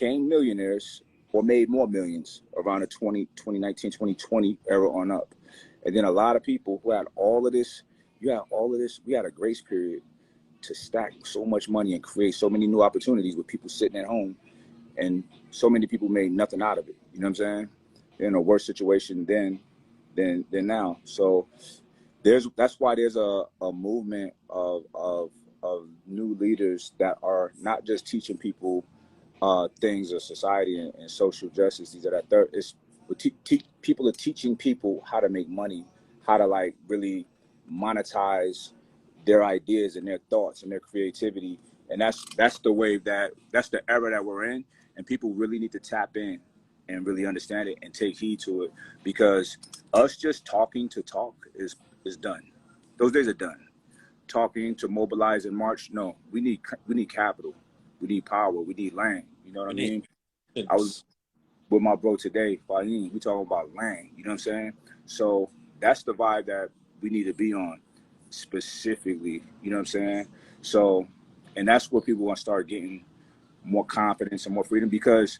became millionaires or made more millions around the 2019, 2020 era on up. And then a lot of people who had all of this, we had a grace period to stack so much money and create so many new opportunities with people sitting at home. And so many people made nothing out of it. You know what I'm saying? They're in a worse situation than now. So that's why there's a movement of new leaders that are not just teaching people things of society and social justice. These are that third. People are teaching people how to make money, how to like really monetize their ideas and their thoughts and their creativity. And that's the wave that's the era that we're in. And people really need to tap in and really understand it and take heed to it, because us just talking to talk is done. Those days are done. Talking to mobilize and march, no. We need capital. We need power. We need land. You know what I mean? I was with my bro today, Fahim. We talking about land. You know what I'm saying? So that's the vibe that we need to be on specifically. You know what I'm saying? So, and that's where people want to start getting more confidence and more freedom, because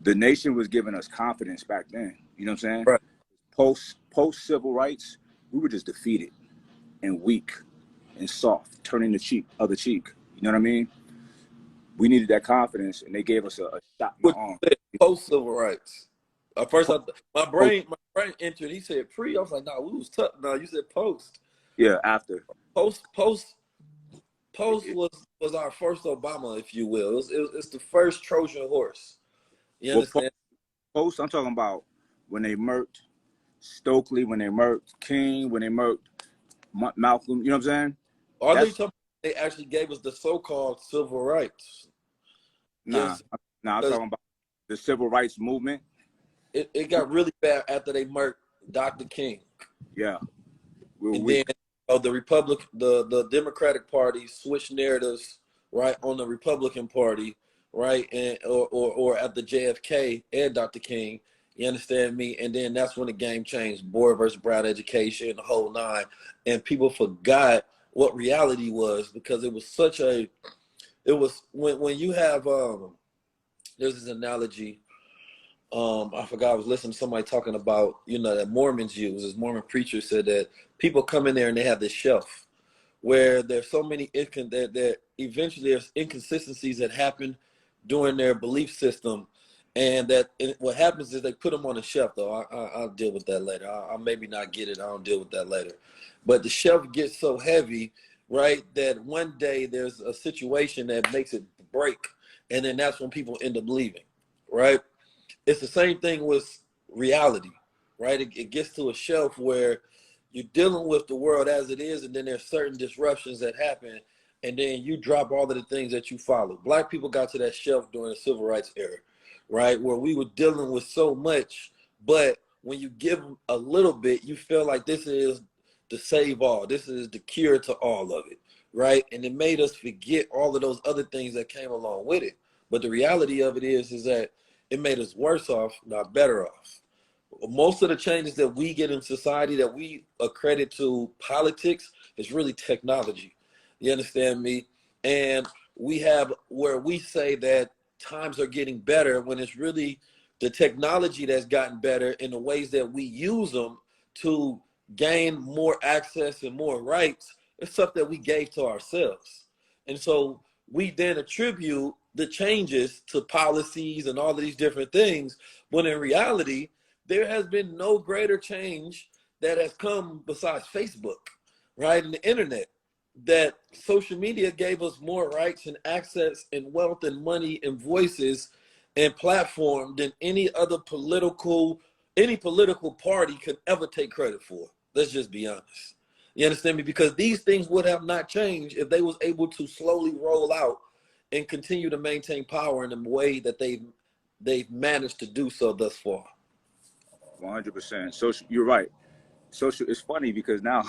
the nation was giving us confidence back then. You know what I'm saying? Right. Post civil rights, we were just defeated and weak and soft, turning the other cheek. You know what I mean? We needed that confidence, and they gave us a shot in the arm. Post civil rights. First, my brain entered. He said pre. I was like, nah, we was tough. No, you said post. Yeah, after. Post was our first Obama, if you will. It's the first Trojan horse. You understand? Post, I'm talking about when they murked Stokely, when they murked King, when they murked Malcolm. You know what I'm saying? Are they talking? They actually gave us the so-called civil rights. Nah, I'm talking about the civil rights movement. It got really bad after they murked Dr. King. Yeah. And then the Democratic Party switched narratives, right, on the Republican Party, right, and or at the JFK and Dr. King. You understand me? And then that's when the game changed. Boy versus Brown education, the whole nine. And people forgot what reality was, because it was when you have there's this analogy. I forgot, I was listening to somebody talking about, that Mormons use. This Mormon preacher said that people come in there and they have this shelf where there's so many that eventually there's inconsistencies that happen during their belief system, and what happens is they put them on a shelf. Though I'll deal with that later. I'll maybe not get it. I'll deal with that later. But the shelf gets so heavy, right, that one day there's a situation that makes it break, and then that's when people end up leaving, right? It's the same thing with reality, right? It gets to a shelf where you're dealing with the world as it is, and then there's certain disruptions that happen, and then you drop all of the things that you follow. Black people got to that shelf during the civil rights era, right, where we were dealing with so much, but when you give a little bit, you feel like this is the save all. This is the cure to all of it, right? And it made us forget all of those other things that came along with it. But the reality of it is that it made us worse off, not better off. Most of the changes that we get in society that we accredit to politics is really technology. You understand me? And we have where we say that times are getting better when it's really the technology that's gotten better in the ways that we use them to gain more access and more rights. It's stuff that we gave to ourselves. And so we then attribute the changes to policies and all of these different things, when in reality, there has been no greater change that has come besides Facebook, right, and the internet. That social media gave us more rights and access and wealth and money and voices and platform than any political party could ever take credit for. Let's just be honest. You understand me? Because these things would have not changed if they was able to slowly roll out and continue to maintain power in the way that they've managed to do so thus far. 100%. Social, you're right. Social, it's funny because now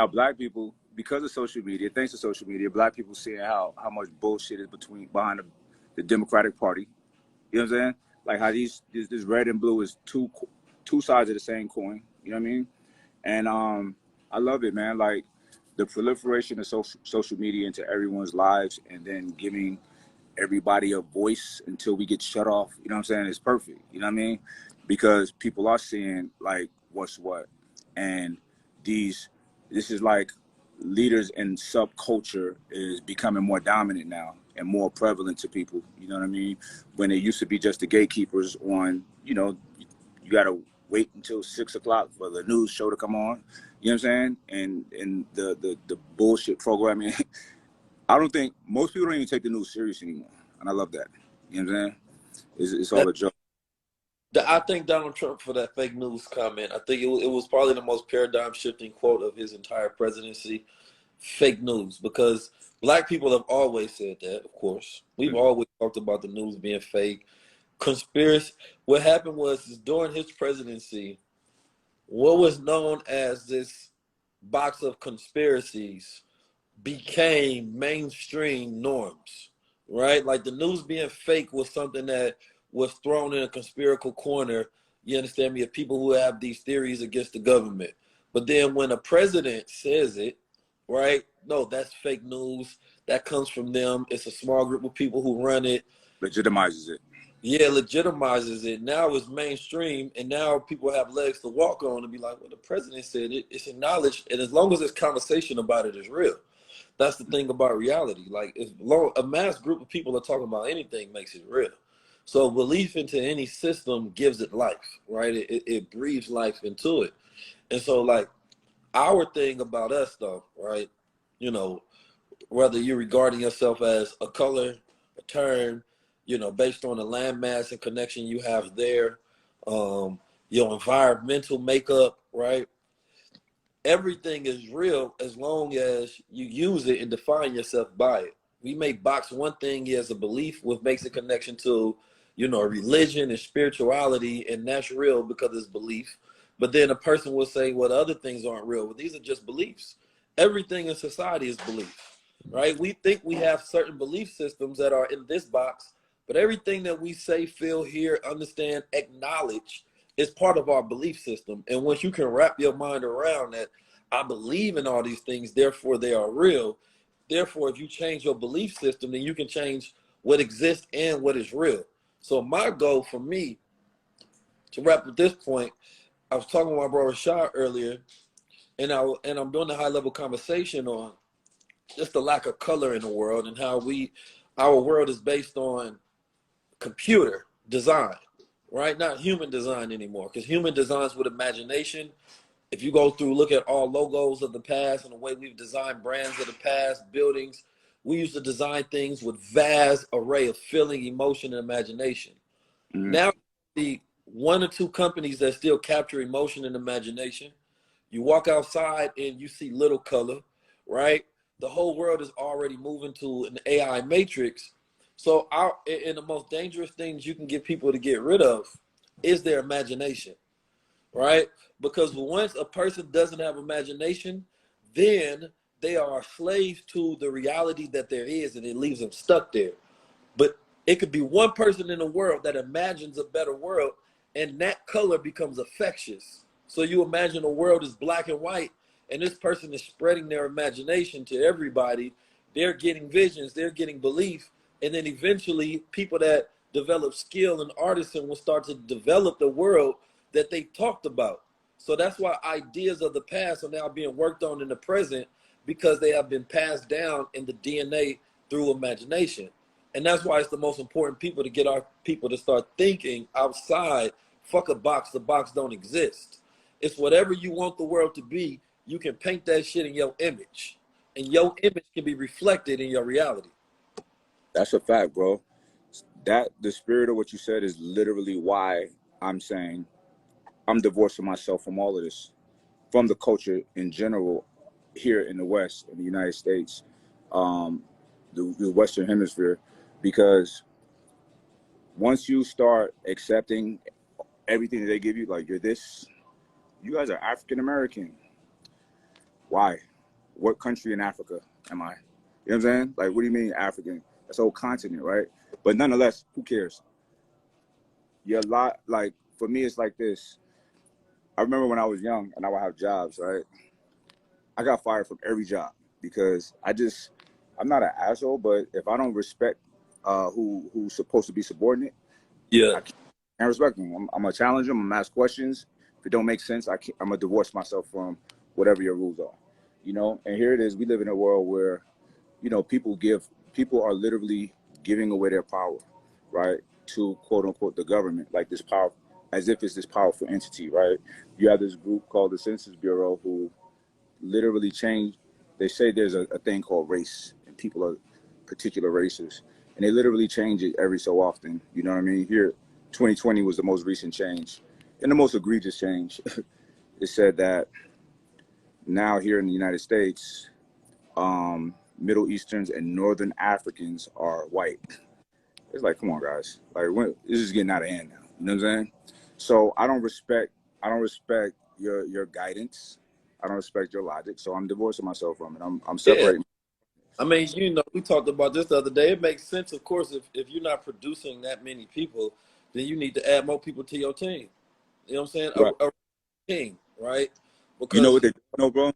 Black people, because of social media, thanks to social media, Black people seeing how much bullshit is behind the Democratic Party. You know what I'm saying? Like how this red and blue is two sides of the same coin. You know what I mean? And I love it, man. Like the proliferation of social media into everyone's lives, and then giving everybody a voice until we get shut off. You know what I'm saying? It's perfect. You know what I mean? Because people are seeing like what's what, and this is like leaders and subculture is becoming more dominant now and more prevalent to people. You know what I mean? When it used to be just the gatekeepers on, you got to wait until 6 o'clock for the news show to come on. You know what I'm saying? And the bullshit programming. I don't think most people don't even take the news serious anymore, and I love that. You know what I'm saying? It's all a joke. I think Donald Trump, for that fake news comment, I think it was probably the most paradigm shifting quote of his entire presidency. Fake news, because black people have always said that. Of course, we've always talked about the news being fake. Conspiracy. What happened was is during his presidency, what was known as this box of conspiracies became mainstream norms, right? Like the news being fake was something that was thrown in a conspiratorial corner. You understand me? Of people who have these theories against the government. But then when a president says it, right? No, that's fake news. That comes from them. It's a small group of people who run it. Legitimizes it. Yeah, legitimizes it. Now it's mainstream, and now people have legs to walk on and be like, well, the president said it. It's acknowledged, and as long as there's conversation about it, it's real. That's the thing about reality. Like, a mass group of people are talking about anything makes it real. So belief into any system gives it life, right? It breathes life into it. And so, like, our thing about us, though, right? Whether you're regarding yourself as a color, a term, based on the landmass and connection you have there, your environmental makeup, right? Everything is real as long as you use it and define yourself by it. We may box one thing as a belief, which makes a connection to, religion and spirituality, and that's real because it's belief. But then a person will say, well, the other things aren't real. Well, these are just beliefs. Everything in society is belief, right? We think we have certain belief systems that are in this box, but everything that we say, feel, hear, understand, acknowledge is part of our belief system. And once you can wrap your mind around that, I believe in all these things, therefore they are real. Therefore, if you change your belief system, then you can change what exists and what is real. So my goal for me, to wrap at this point, I was talking with my brother Rashid earlier, and I'm doing a high level conversation on just the lack of color in the world and how our world is based on computer design, right? Not human design anymore, because human designs with imagination. If you go through, look at all logos of the past and the way we've designed brands of the past, buildings, we used to design things with vast array of feeling, emotion, and imagination. Now, the one or two companies that still capture emotion and imagination. You walk outside and you see little color, right? The whole world is already moving to an AI matrix. So and the most dangerous things you can get people to get rid of is their imagination, right? Because once a person doesn't have imagination, then they are slaves to the reality that there is, and it leaves them stuck there. But it could be one person in the world that imagines a better world, and that color becomes infectious. So you imagine a world is black and white, and this person is spreading their imagination to everybody. They're getting visions, they're getting belief, and then eventually people that develop skill and artisan will start to develop the world that they talked about. So that's why ideas of the past are now being worked on in the present, because they have been passed down in the DNA through imagination. And that's why it's the most important people to get our people to start thinking outside. Fuck a box. The box don't exist. It's whatever you want the world to be. You can paint that shit in your image, and your image can be reflected in your reality. That's a fact, bro. That the spirit of what you said is literally why I'm saying I'm divorcing myself from all of this, from the culture in general here in the West, in the United States, the Western Hemisphere, because once you start accepting everything that they give you, like you're this, you guys are African American. Why? What country in Africa am I? You know what I'm saying? Like, what do you mean African? That's a whole continent, right? But nonetheless, who cares? You're a lot, like, for me, it's like this. I remember when I was young and I would have jobs, right? I got fired from every job because I'm not an asshole, but if I don't respect who's supposed to be subordinate, Yeah. I can't respect them. I'm gonna challenge them. I'm gonna ask questions. If it don't make sense, I'm gonna divorce myself from whatever your rules are. You know, and here it is. We live in a world where, you know, people are literally giving away their power, right, to quote unquote the government, like this power, as if it's this powerful entity, right? You have this group called the Census Bureau who literally change. They say there's a thing called race, and people are particular races, and they literally change it every so often. You know what I mean? Here, 2020 was the most recent change, and the most egregious change. It said that now here in the United States, Middle Easterns and Northern Africans are white. It's like, come on, guys. Like, this is getting out of hand now. You know what I'm saying? So I don't respect your guidance. I don't respect your logic. So I'm divorcing myself from it. I'm Yeah. separating. I mean, you know, we talked about this the other day. It makes sense, of course, if you're not producing that many people, then you need to add more people to your team. You know what I'm saying? Right. A team, right? You know Because what they know, bro?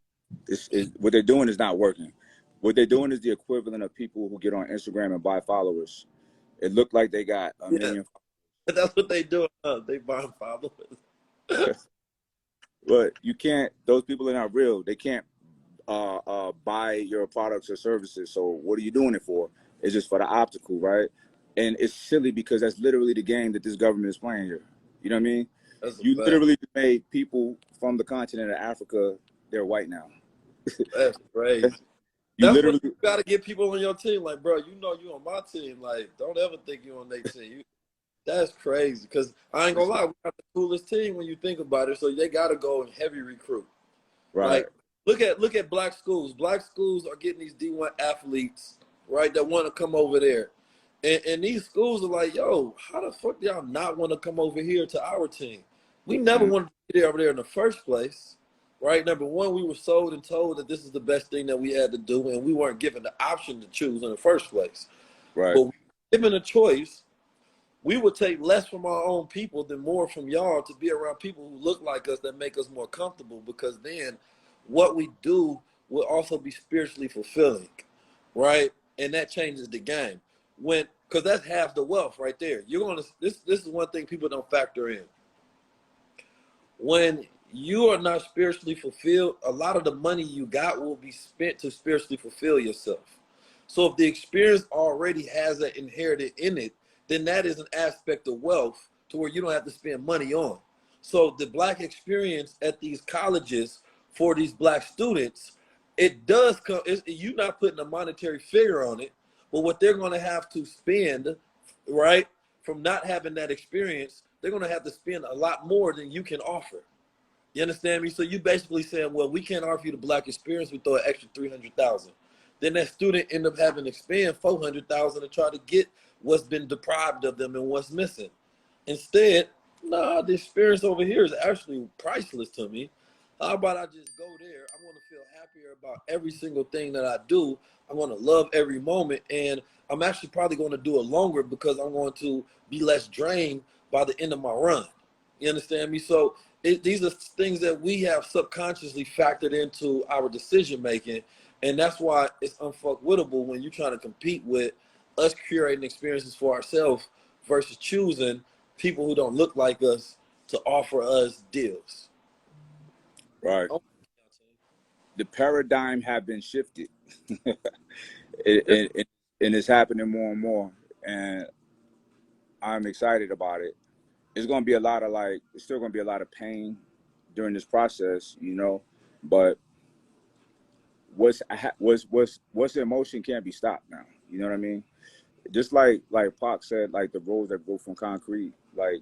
What they're doing is not working. What they're doing is the equivalent of people who get on Instagram and buy followers. It looked like they got a yeah, million, that's what they do. They buying followers. but you can't. Those people are not real. They can't buy your products or services. So what are you doing it for? It's just for the optical, right? And it's silly because that's literally the game that this government is playing here. You know what I mean? That's a You fact. literally made people from the continent of Africa, they're white now. That's crazy. You That's what literally, you got to get people on your team. Like, bro, you know you on my team. Like, don't ever think you on their team. That's crazy. Because I ain't gonna lie, we got the coolest team when you think about it. So they got to go and heavy recruit. right, Like, look at black schools. Black schools are getting these D1 athletes, right, that want to come over there. And these schools are like, yo, how the fuck do y'all not want to come over here to our team? We never wanted to be there over there in the first place, right? Number one, we were sold and told that this is the best thing that we had to do, and we weren't given the option to choose in the first place. right, But given a choice, we would take less from our own people than more from y'all to be around people who look like us that make us more comfortable, because then what we do will also be spiritually fulfilling, right? And that changes the game. Because that's half the wealth right there. This is one thing people don't factor in. When you are not spiritually fulfilled, a lot of the money you got will be spent to spiritually fulfill yourself. So if the experience already has that inherited in it, then that is an aspect of wealth to where you don't have to spend money on. So the black experience at these colleges for these black students, it does come, you're not putting a monetary figure on it, but what they're going to have to spend, right, from not having that experience, they're going to have to spend a lot more than you can offer. You understand me? So you basically saying, well, we can't offer you the black experience. We throw an extra 300,000. Then that student end up having to spend 400,000 to try to get what's been deprived of them and what's missing. Instead, nah, the experience over here is actually priceless to me. How about I just go there? I want to feel happier about every single thing that I do. I want to love every moment, and I'm actually probably going to do it longer because I'm going to be less drained by the end of my run. You understand me? So these are things that we have subconsciously factored into our decision making, and that's why it's unfuckwittable when you're trying to compete with us curating experiences for ourselves versus choosing people who don't look like us to offer us deals. right. Oh, The paradigm have been shifted. it, and it's happening more and more. And I'm excited about it. It's going to be a lot of it's still going to be a lot of pain during this process, you know, but what's in motion can't be stopped now. You know what I mean? Just like Pac said, like the roads that go from concrete, like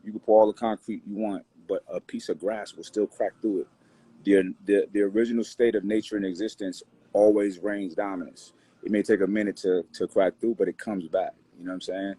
you can pour all the concrete you want, but a piece of grass will still crack through it. The original state of nature and existence always reigns dominance. It may take a minute to crack through, but it comes back. You know what I'm saying?